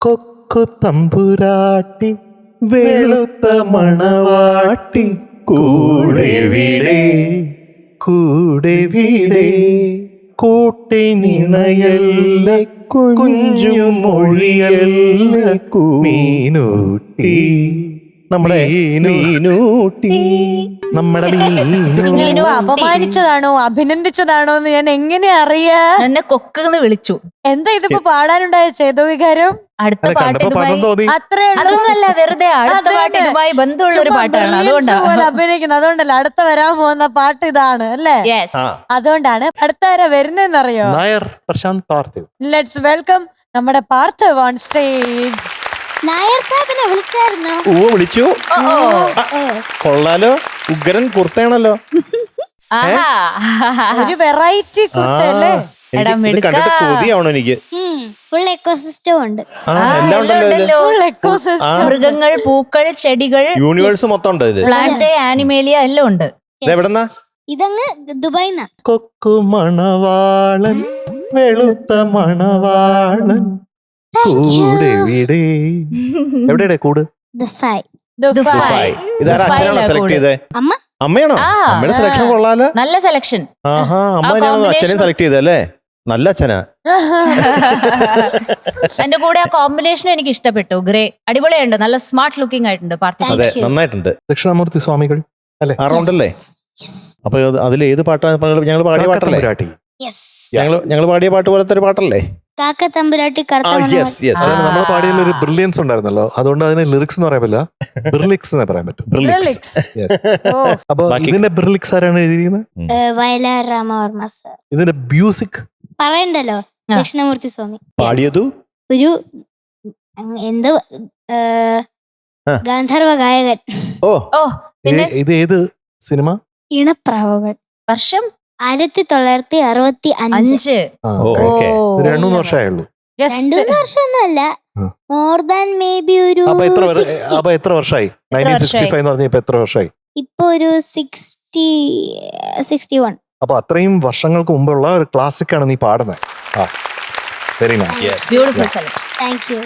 കൊക്കു തമ്പുരാട്ടി വെളുത്ത മണവാട്ടി കൂടെ വീടേ കൂടെ വീടേ കൂട്ടി നിണയല്ല കുഞ്ചു മൊഴിയല്ല മീനൂട്ടി നമ്മുടെ മീനൂട്ടി നമ്മുടെ മീനു അപമാനിച്ചതാണോ അഭിനന്ദിച്ചതാണോ എന്ന് ഞാൻ എങ്ങനെ അറിയാ? എന്നെ കൊക്കെന്ന് വിളിച്ചു. എന്താ ഇതിപ്പോ പാടാനുണ്ടായ ചേതോ വികാരം? അടുത്ത പാട്ട് ഇതുമായി അത്രേ അതൊന്നുമല്ല, വെറുതെ അടുത്ത പാട്ട് ഇതുമായി ബന്ധമുള്ള ഒരു പാട്ടാണ്. അതുകൊണ്ടാണ് അഭിനയിക്കുന്നത്. അതുകൊണ്ടല്ല അടുത്ത വരാൻ പോകുന്ന പാട്ട് ഇതാണ് അല്ലേ? അതുകൊണ്ടാണ്. അടുത്ത ആരാ വരുന്നതെന്നറിയോ? നായർ പ്രശാന്ത് പാർത്ഥിവ്. ലെറ്റ്സ് വെൽക്കം നമ്മുടെ പാർത്ഥിവ് ഓൺ സ്റ്റേജ്. നായർ സാബിനെ വിളിച്ചായിരുന്നോ? വിളിച്ചു. കൊള്ളാലോ, ഉഗ്രൻ കുർത്തയാണല്ലോ. ഒരു വെറൈറ്റി കുർത്തല്ലേ? കണ്ടിട്ട് കൊതിയാവണോ എനിക്ക്. ഫുൾ എക്കോസിസ്റ്റം ഉണ്ട്. എല്ലാം ഉണ്ടല്ലോ. മൃഗങ്ങൾ, പൂക്കൾ, ചെടികൾ, യൂണിവേഴ്സ് മൊത്തം ഉണ്ട്. ഇത് പ്ലാന്റ്, ആനിമേലിയ എല്ലാം ഉണ്ട്. എവിടെന്നാ? ഇതങ്ങ് ദുബായിന്നാ. കൊക്കു മണവാളൻ വെളുത്ത മണവാളൻ കൂടെ വീടേ. എവിടെയുടെ കൂട്? ഇതാരാ അച്ഛനാണോ സെലക്ട് ചെയ്തേ? അമ്മയാണോ? അമ്മയുടെ സെലക്ഷൻ കൊള്ളാലോ. നല്ല സെലക്ഷൻ. ആഹാ, അമ്മ തന്നെയാണോ അച്ഛനെ സെലക്ട് ചെയ്തല്ലേ? നല്ല അച്ഛനാ. എന്റെ കൂടെ ആ കോമ്പിനേഷൻ എനിക്ക് ഇഷ്ടപ്പെട്ടു. ഗ്രേ അടിപൊളിയുണ്ട്, നല്ല സ്മാർട്ട് ലുക്കിംഗ് ആയിട്ടുണ്ട്. അതെ, നന്നായിട്ടുണ്ട്. ദക്ഷിണാമൂർത്തി സ്വാമികൾ അല്ലേ? അറൗണ്ടല്ലേ? അപ്പൊ അതിൽ ഏത് പാട്ടാണ് ഞങ്ങൾ പാടിയ പാട്ടല്ലേ? ഞങ്ങൾ പാടിയ പാട്ട് പോലത്തെ ഒരു പാട്ടല്ലേ? കാക്ക തമ്പുരാട്ടി നമ്മൾ പാടിയതിൽ ഒരു ബ്രില്യൻസ് ഉണ്ടായിരുന്നല്ലോ, അതുകൊണ്ട് അതിന് ലിറിക്സ് എന്ന് പറയാൻ പറ്റില്ല, ബ്രിലിക്സ് എന്ന് പറയാൻ പറ്റും. അപ്പൊ ഇതിന്റെ ബ്രിലിക്സ് ആരാണ് എഴുതിയിരിക്കുന്നത്? വയലാർ രാമവർമ്മ സർ. ഇതിന്റെ മ്യൂസിക് പറയണ്ടല്ലോ, ദക്ഷിണമൂർത്തി സ്വാമി. പാടിയതു ഒരു എന്തോ ഗാന്ധർവ ഗായകൻ. ഇത് ഏത് സിനിമ? ഇണപ്രാവുകൾ. വർഷം 1965. 2-3 വർഷമായുള്ളൂ. 2-3 വർഷമൊന്നുമല്ല, മോർ ദാൻ മേ ബി ഒരു. അപ്പൊ എത്ര വർഷമായി? 1965 എന്ന് പറഞ്ഞ എത്ര വർഷമായി? ഇപ്പൊ ഒരു 61. അപ്പൊ അത്രയും വർഷങ്ങൾക്ക് മുമ്പുള്ള ഒരു ക്ലാസിക് ആണ് നീ പാടുന്നത്. Very nice, beautiful selection. Thank you.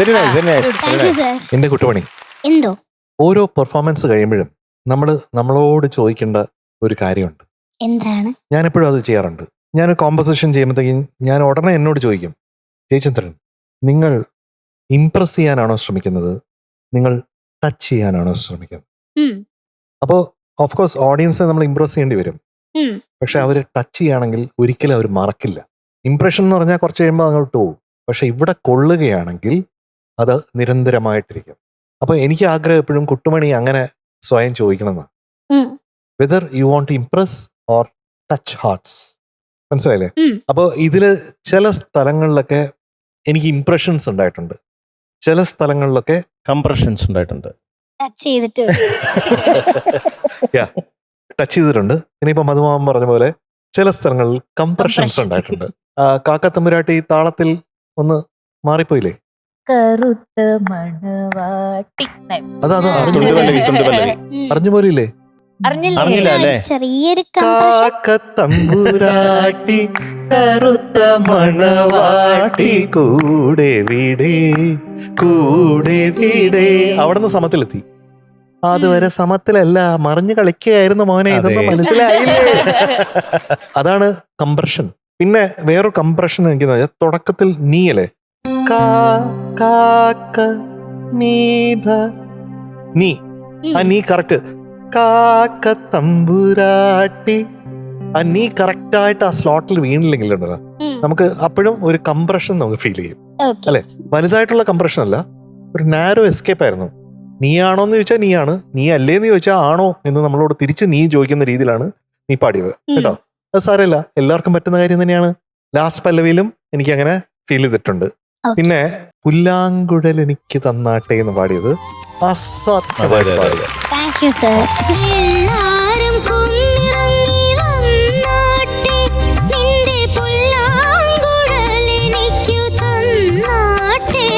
Very nice very nice. Thank you sir. എന്റെ കുട്ടുപണി, എന്തോ ഓരോ പെർഫോമൻസ് കഴിയുമ്പോഴും നമ്മളോട് ചോദിക്കേണ്ട ഒരു കാര്യമുണ്ട്. എന്താണ്? ഞാനെപ്പോഴും അത് ചെയ്യാറുണ്ട്. ഞാൻ കോമ്പസിഷൻ ചെയ്യുമ്പോഴത്തേക്കും ഞാൻ ഉടനെ എന്നോട് ചോദിക്കും, ജയചന്ദ്രൻ, നിങ്ങൾ ഇംപ്രസ് ചെയ്യാനാണോ ശ്രമിക്കുന്നത്, നിങ്ങൾ ടച്ച് ചെയ്യാനാണോ ശ്രമിക്കുന്നത്? ഉം, അപ്പോൾ ഓഫ് കോഴ്സ് ഓഡിയൻസിനെ നമ്മൾ ഇംപ്രസ് ചെയ്യേണ്ടി വരും. ഉം, പക്ഷെ അവർ ടച്ച് ചെയ്യുകയാണെങ്കിൽ ഒരിക്കലും അവർ മറക്കില്ല. ഇംപ്രഷൻ എന്ന് പറഞ്ഞാൽ കുറച്ച് കഴിയുമ്പോൾ അങ്ങോട്ട് പോകും. പക്ഷെ ഇവിടെ കൊള്ളുകയാണെങ്കിൽ അത് നിരന്തരമായിട്ടിരിക്കും. അപ്പോൾ എനിക്ക് ആഗ്രഹം എപ്പോഴും കുട്ടുമണി അങ്ങനെ സ്വയം ചോദിക്കണമെന്നാണ്. ഉം, whether you want to impress or touch hearts. മനസ്സിലായില്ലേ? ഉം. അപ്പോൾ ഇതിൽ ചില സ്ഥലങ്ങളിലൊക്കെ എനിക്ക് ഇംപ്രഷൻസ് ഉണ്ടായിട്ടുണ്ട്, ചില സ്ഥലങ്ങളിലൊക്കെ കംപ്രഷൻസ് ഉണ്ടായിട്ടുണ്ട്. ടച്ച് ചെയ്തിട്ട് ടച്ച് ചെയ്തിട്ടുണ്ട്. പിന്നെ ഇപ്പൊ മധുമാമൻ പറഞ്ഞ പോലെ ചില സ്ഥലങ്ങളിൽ കംപ്രഷൻസ് ഉണ്ടായിട്ടുണ്ട്. കാക്കത്തമ്പുരാട്ടി താളത്തിൽ ഒന്ന് മാറിപ്പോയില്ലേ? കറുത്ത മണവാട്ടി. അത് തുണ്ടുപല്ലവി, തുണ്ടുപല്ലവി. അറിഞ്ഞു പോലില്ലേ? അറിഞ്ഞില്ല അല്ലേ? ചെറിയൊരു കംപ്രഷൻ. കാക്കത്തമ്പുരാട്ടി കറുത്ത മണവാട്ടി കൂടെ വീടേ കൂടെ വീടേ. അവിടുന്ന് സമത്തിലെത്തി. അതുവരെ സമത്തിലല്ല, മറിഞ്ഞു കളിക്കുകയായിരുന്നു മോനെ, ഇതൊന്നും അതെ. മനസ്സിലായില്ലേ? അതാണ് കംപ്രഷൻ. പിന്നെ വേറൊരു കംപ്രഷൻ എനിക്ക് തുടക്കത്തിൽ നീ അല്ലേ, നീ ആ നീ കറക്റ്റ്, കാക്ക തമ്പുരാട്ടി, ആ നീ കറക്റ്റ് ആയിട്ട് ആ സ്ലോട്ടിൽ വീണില്ലെങ്കിലുണ്ടല്ലോ ഉം, നമുക്ക് അപ്പോഴും ഒരു കംപ്രഷൻ നമുക്ക് ഫീൽ ചെയ്യും. ഓക്കേ. അല്ലെ? വലുതായിട്ടുള്ള കംപ്രഷൻ അല്ല, ഒരു നാരോ എസ്കേപ്പ് ആയിരുന്നു. നീ ആണോന്ന് ചോദിച്ചാൽ നീയാണ്, നീ അല്ലേന്ന് ചോദിച്ചാൽ ആണോ എന്ന് നമ്മളോട് തിരിച്ച് നീ ചോദിക്കുന്ന രീതിയിലാണ് നീ പാടിയത് കേട്ടോ. അത് സാരമില്ല, എല്ലാവർക്കും പറ്റുന്ന കാര്യം തന്നെയാണ്. ലാസ്റ്റ് പല്ലവിയിലും എനിക്ക് അങ്ങനെ ഫീൽ ചെയ്തിട്ടുണ്ട്. Okay. പിന്നെ പുല്ലാങ്കുഴൽ എനിക്ക് തന്നാട്ടെ എന്ന് പാടിയത് അസാധ്യമായിട്ട് പാടിയത്. Thank you sir. എല്ലാരും കുന്നിറങ്ങി വന്നാട്ടെ, നിന്റെ പുല്ലാങ്കുഴൽ എനിക്കു തന്നാട്ടെ.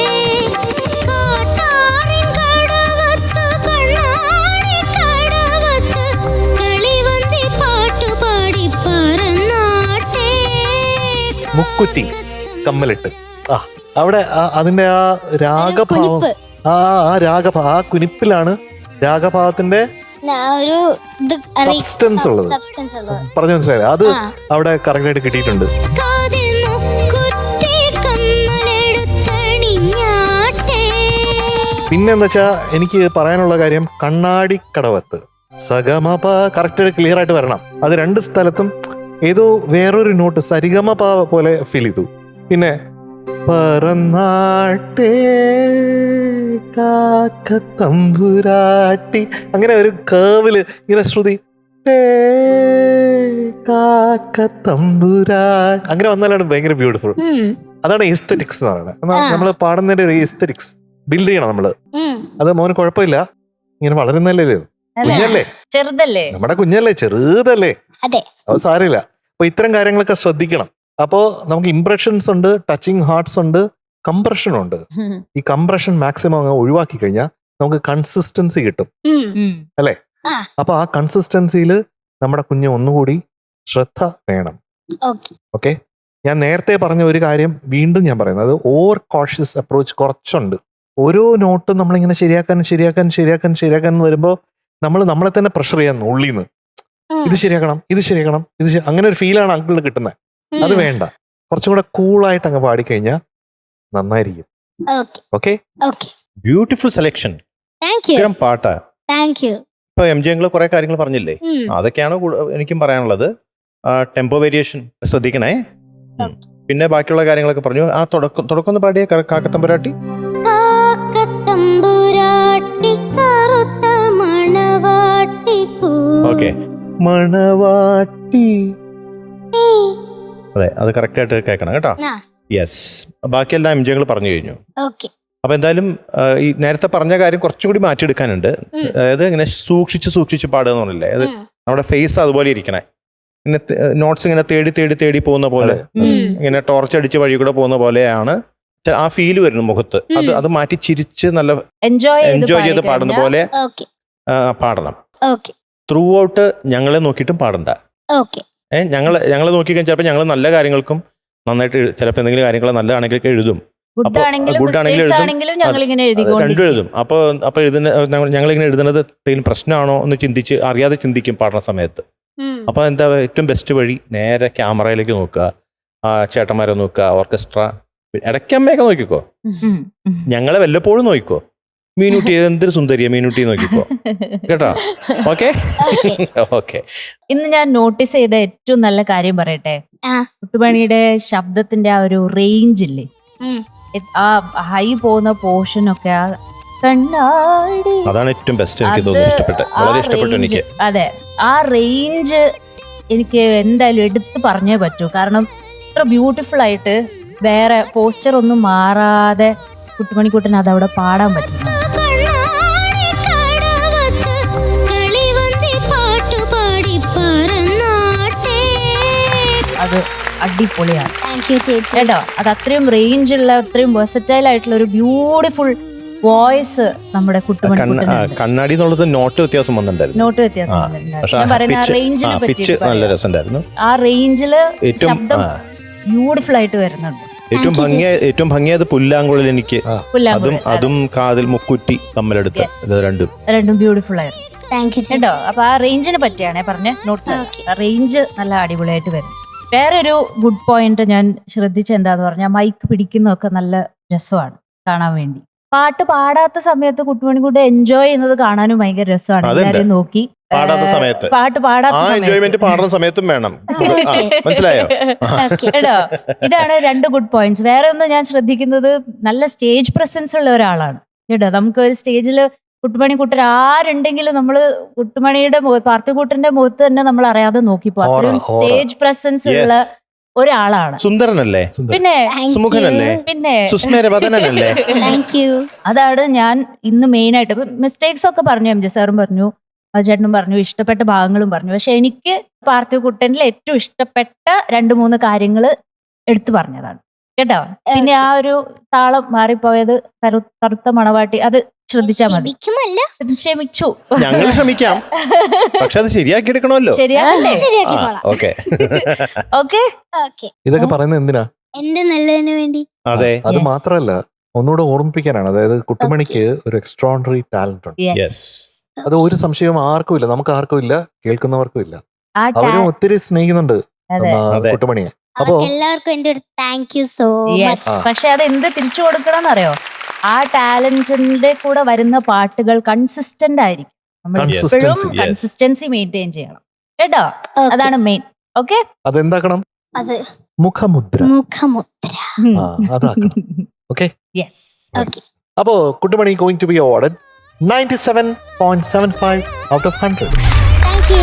കാട്ടാറിൻ കടവത്ത് കണ്ണാടി കടവത്ത് കളിവഞ്ചി പാട്ടുപാടി പറന്നാട്ടെ. മുക്കുറ്റി കമ്മലിട്ട് അവിടെ അതിന്റെ ആ രാഗഭാവം, കുനിപ്പ്. ആ കുനിപ്പിലാണ് രാഗഭാവത്തിന്റെ ഒരു Substance ഉള്ളത്. സബ്സ്റ്റൻസ് ഉള്ളത്. പറഞ്ഞു മനസ്സിലായത്. അത് ആ. അവിടെ കറക്റ്റ് ആയിട്ട് കിട്ടിയിട്ടുണ്ട്. കാതിൽ മുക്കുറ്റി കമ്മലെടുത്തണിഞ്ഞാട്ടെ. പിന്നെന്താ വെച്ചാ എനിക്ക് പറയാനുള്ള കാര്യം, കണ്ണാടി കടവത്ത് സഗമപ കറക്റ്റ് ക്ലിയർ ആയിട്ട് വരണം. അത് രണ്ട് സ്ഥലത്തും ഏതോ വേറൊരു നോട്ട് സരിഗമപ പോലെ ഫീൽ ചെയ്തു. പിന്നെ പറന്നാട്ടേ കാക്കത്തമ്പുരാട്ടി, അങ്ങനെ ഒരു കേവില് ഇങ്ങനെ ശ്രുതി കാക്കത്തമ്പുരാട്ടി അങ്ങനെ വന്നാലാണ് ഭയങ്കര ബ്യൂട്ടിഫുൾ. ഉം, അതാണ് എസ്തെറ്റിക്സ് എന്ന് പറയുന്നത്. ആ. നമ്മൾ പാടുന്നതിന്റെ ഒരു എസ്തെറ്റിക്സ് ബിൽഡ് ചെയ്യണം നമ്മള്. ഉം. അത് മോന് കുഴപ്പമില്ല, ഇങ്ങനെ വളരുന്നല്ലേ, കുഞ്ഞല്ലേ, ചെറുതല്ലേ? നമ്മുടെ കുഞ്ഞല്ലേ, ചെറുതല്ലേ, അതെ. അത് സാരമില്ല. അപ്പൊ ഇത്തരം കാര്യങ്ങളൊക്കെ ശ്രദ്ധിക്കണം. അപ്പോ നമുക്ക് ഇംപ്രഷൻസ് ഉണ്ട്, ടച്ചിങ് ഹാർട്ട്സ് ഉണ്ട്, കംപ്രഷൻ ഉണ്ട്. ഈ കംപ്രഷൻ മാക്സിമം അങ്ങ് ഒഴിവാക്കി കഴിഞ്ഞാൽ നമുക്ക് കൺസിസ്റ്റൻസി കിട്ടും. ഉം. അപ്പൊ ആ കൺസിസ്റ്റൻസിയിൽ നമ്മുടെ കുഞ്ഞ് ഒന്നുകൂടി ശ്രദ്ധ വേണം. ഓക്കേ. ഓക്കെ, ഞാൻ നേരത്തെ പറഞ്ഞ ഒരു കാര്യം വീണ്ടും ഞാൻ പറയുന്നത്, ഓവർ കോഷ്യസ് അപ്രോച്ച് കുറച്ചുണ്ട്. ഓരോ നോട്ടും നമ്മളിങ്ങനെ ശരിയാക്കാൻ വരുമ്പോൾ നമ്മൾ നമ്മളെ തന്നെ പ്രഷർ ചെയ്യാൻ ഉള്ളിന്ന്, ഇത് ശരിയാക്കണം, അങ്ങനെ ഒരു ഫീലാണ് അങ്കിളിന് കിട്ടുന്നത്. അത് വേണ്ട, കുറച്ചും കൂടെ കൂളായിട്ട് അങ്ങ് പാടിക്കഴിഞ്ഞാൽ നന്നായിരിക്കും. Okay, beautiful selection. Thank you. ഇത്തരം പാട്ടാ. Thank you. ഇപ്പൊ MJ കുറെ കാര്യങ്ങൾ പറഞ്ഞില്ലേ, അതൊക്കെയാണ് എനിക്കും പറയാനുള്ളത്. ടെമ്പോ വേരിയേഷൻ ശ്രദ്ധിക്കണേ. പിന്നെ ബാക്കിയുള്ള കാര്യങ്ങളൊക്കെ പറഞ്ഞു. ആ തുടക്കം ഒന്ന് പാടിയ കാക്കത്തമ്പുരാട്ടി. കാക്കത്തമ്പുരാട്ടി കറുത്ത മണവാട്ടി ഓക്കെ, മണവാട്ടി. അതെ, അത് കറക്റ്റ് ആയിട്ട് കേൾക്കണം കേട്ടോ. യെസ്, ബാക്കിയെല്ലാം MJ പറഞ്ഞു കഴിഞ്ഞു. ഓക്കെ. അപ്പൊ എന്തായാലും ഈ നേരത്തെ പറഞ്ഞ കാര്യം കുറച്ചുകൂടി മാറ്റിയെടുക്കാനുണ്ട്. അതായത് ഇങ്ങനെ സൂക്ഷിച്ച് പാടുക എന്ന് പറഞ്ഞില്ലേ, അത് നമ്മുടെ ഫേസ് അതുപോലെ ഇരിക്കണേ. ഇങ്ങനെ നോട്ട്സ് ഇങ്ങനെ തേടി പോകുന്ന പോലെ, ഇങ്ങനെ ടോർച്ച് അടിച്ച് വഴി കൂടെ പോകുന്ന പോലെയാണ് ആ ഫീല് വരുന്നു മുഖത്ത്. അത് മാറ്റി ചിരിച്ച് നല്ല എൻജോയ് ചെയ്ത് പാടുന്ന പോലെ പാടണം. ത്രൂ ഔട്ട് ഞങ്ങളെ നോക്കിയിട്ടും പാടണ്ട. ഞങ്ങളെ നോക്കിക്കഴിഞ്ഞാൽ ചിലപ്പോൾ ഞങ്ങൾ നല്ല കാര്യങ്ങൾക്കും നന്നായിട്ട് ചിലപ്പോൾ എന്തെങ്കിലും കാര്യങ്ങൾ നല്ലതാണെങ്കിൽ എഴുതും. ഗുഡ് ആണെങ്കിലും good ആണെങ്കിലും മിസ്റ്റേക്സ് എഴുതും. ആണെങ്കിലും ഞങ്ങൾ ഇങ്ങനെ രണ്ടും എഴുതിക്കൊണ്ടിരിക്കും. എഴുതും. അപ്പൊ ഞങ്ങളിങ്ങനെ എഴുതുന്നത് എന്തെങ്കിലും പ്രശ്നമാണോ എന്ന് ചിന്തിച്ച് അറിയാതെ ചിന്തിക്കും പാടുന്ന സമയത്ത്. അപ്പൊ എന്താ ഏറ്റവും ബെസ്റ്റ് വഴി, നേരെ ക്യാമറയിലേക്ക് നോക്കുക, ആ ചേട്ടന്മാരെ നോക്കുക, ഓർക്കസ്ട്ര, ഇടയ്ക്കമ്മയൊക്കെ നോക്കിക്കോ, ഉം. ഞങ്ങളെ വല്ലപ്പോഴും നോക്കിക്കോ. മീനുട്ടി എന്തൊരു സുന്ദരിയാ, മീനുട്ടി നോക്കിക്കോ കേട്ടോ. Okay okay. ഇന്ന് ഞാൻ നോട്ടീസ് ചെയ്ത ഏറ്റവും നല്ല കാര്യം പറയട്ടെ. ആ. കുട്ടുമണിയുടെ ശബ്ദത്തിന്റെ ആ ഒരു റേഞ്ച് ഇല്ലേ, ആ ഹൈ പോകുന്ന പോർഷൻ ഒക്കെ, ആ കണ്ണാടി, അതാണ് ഏറ്റവും ബെസ്റ്റ്. എനിക്ക് തോന്നുന്നു ഇഷ്ടപ്പെട്ടു, വളരെ ഇഷ്ടപ്പെട്ടു എനിക്ക്. അതെ, ആ റേഞ്ച് എനിക്ക് എന്തായാലും എടുത്ത് പറഞ്ഞേ പറ്റൂ. കാരണം ഇത്ര ബ്യൂട്ടിഫുൾ ആയിട്ട് വേറെ പോസ്റ്റർ ഒന്നും മാറാതെ കുട്ടുമണിക്കുട്ടന് അത് അവിടെ പാടാൻ പറ്റും. അത് അടിപൊളിയാണ് കേട്ടോ. അത് അത്രയും റേഞ്ച് ഉള്ള, അത്രയും വെർസറ്റൈൽ ആയിട്ടുള്ള ഒരു ബ്യൂട്ടിഫുൾ വോയിസ് നമ്മുടെ കുട്ടുമണിക്കുട്ടനുണ്ട്. കണ്ണാടി എന്നുള്ളത് നോട്ട് വ്യത്യാസം വന്നിട്ടുണ്ടായിരുന്നു. നോട്ട് വ്യത്യാസം വന്നിട്ടുണ്ടായിരുന്നു. ഞാൻ പറയുന്ന ആ റേഞ്ചിനെ പിച്ച് പറ്റി, നല്ല രസമുണ്ടായിരുന്നു. ആ റേഞ്ചില് ഏറ്റവും ശബ്ദം ബ്യൂട്ടിഫുൾ ആയിട്ട് വരുന്നുണ്ട്. ഏറ്റവും ഭംഗിയായത് പുല്ലാങ്കുഴൽ. എനിക്ക് അതും കാതിൽ മുക്കുറ്റി തമ്മിലെടുത്ത് രണ്ടും ബ്യൂട്ടിഫുൾ ആയിരുന്നു കേട്ടോ. അപ്പൊ ആ റേഞ്ചിനെ പറ്റിയാണേ പറഞ്ഞ നോട്ട്സ്. ആ റേഞ്ച് നല്ല അടിപൊളിയായിട്ട് വരും. വേറൊരു ഗുഡ് പോയിന്റ് ഞാൻ ശ്രദ്ധിച്ച എന്താന്ന് പറഞ്ഞാൽ, മൈക്ക് പിടിക്കുന്നതൊക്കെ നല്ല രസമാണ് കാണാൻ വേണ്ടി. പാട്ട് പാടാത്ത സമയത്ത് കുട്ടുമണിക്കുട്ടി എൻജോയ് ചെയ്യുന്നത് കാണാനും ഭയങ്കര രസമാണ്. എല്ലാവരും നോക്കി പാടാത്ത സമയത്ത്, പാട്ട് പാടാത്ത എൻജോയ്മെന്റ് പാടുന്ന സമയത്തും വേണം. മനസ്സിലായോ കേട്ടോ? ഇതാണ് രണ്ട് ഗുഡ് പോയിന്റ്സ്. വേറെ ഒന്ന് ഞാൻ ശ്രദ്ധിക്കുന്നത്, നല്ല സ്റ്റേജ് പ്രസൻസ് ഉള്ള ഒരാളാണ് കേട്ടോ. നമുക്ക് ഒരു സ്റ്റേജിൽ കുട്ടുമണിക്കുട്ടൻ ആരുണ്ടെങ്കിലും നമ്മള് കുട്ടുമണിയുടെ പാർത്ഥിവക്കുട്ടന്റെ മുഖത്ത് തന്നെ നമ്മൾ അറിയാതെ നോക്കിപ്പോ. അത്രയും സ്റ്റേജ് പ്രസൻസ് ഉള്ള ഒരാളാണ്. സുന്ദരനല്ലേ, പിന്നെ സുമുഖനല്ലേ, പിന്നെ സുസ്മേരവദനല്ലേ. അതാണ് ഞാൻ ഇന്ന് മെയിൻ ആയിട്ട്. മിസ്റ്റേക്സ് ഒക്കെ പറഞ്ഞു, എം ജെ സാറും പറഞ്ഞു, ചേട്ടനും പറഞ്ഞു, ഇഷ്ടപ്പെട്ട ഭാഗങ്ങളും പറഞ്ഞു. പക്ഷെ എനിക്ക് പാർത്ഥിവക്കുട്ടനിൽ ഏറ്റവും ഇഷ്ടപ്പെട്ട 2-3 കാര്യങ്ങൾ എടുത്തു പറഞ്ഞതാണ് കേട്ടോ. പിന്നെ ആ ഒരു താളം മാറിപ്പോയത്, കറുത്ത മണവാട്ടി, അത് ശ്രദ്ധിച്ചാൽ മതി. ക്ഷമിച്ചു, ഞങ്ങൾ ശ്രമിക്കാം, പക്ഷെ അത് ശരിയാക്കി എടുക്കണമല്ലോ. ശരിയാണല്ലേ? Okay okay. ഇതൊക്കെ പറയുന്നത് എന്തിനാ? എന്റെ നല്ലതിന് വേണ്ടി. അതെ, അത് മാത്രല്ല, ഒന്നുകൂടെ ഓർമ്മിപ്പിക്കാനാണ്. അതായത് കുട്ടുമണിക്ക് ഒരു എക്സ്ട്രോണറി ടാലന്റ് ഉണ്ട്. അത് ഒരു സംശയവും ആർക്കും ഇല്ല, നമുക്ക് ആർക്കും ഇല്ല, കേൾക്കുന്നവർക്കും ഇല്ല. അവരും ഒത്തിരി സ്നേഹിക്കുന്നുണ്ട് കുട്ടുമണിയെ. അപ്പോ എല്ലാവർക്കും എന്റെ ഒരു താങ്ക് യു സോ മച്ച്. പക്ഷെ അത് എന്ത് തിരിച്ചു കൊടുക്കണം അറിയോ? ആ ടാലന്റിന്റെ കൂടെ വരുന്ന പാട്ടുകൾ കൺസിസ്റ്റന്റ് ആയിരിക്കും. നമ്മൾ എപ്പോഴും കൺസിസ്റ്റൻസി മെയിൻറ്റെയിൻ ചെയ്യണം കേട്ടോ. അതാണ് മെയിൻ. ഓക്കെ, അതെന്താക്കണം? അത് മുഖമുദ്ര. അതാക്കണം. ഓക്കെ. യെസ്. അപ്പോ കുട്ടുമണി going to be awarded 97.75 out of 100. Thank you.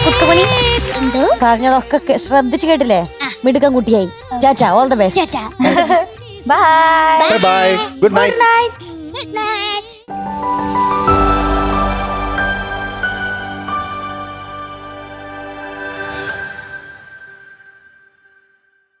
കുട്ടുമണി പറഞ്ഞതൊക്കെ ശ്രദ്ധിച്ചു കേട്ടില്ലേ? മിടുക്കം കുട്ടിയായി. ചാച്ചാ, all the best. Bye bye. Good night. Good night.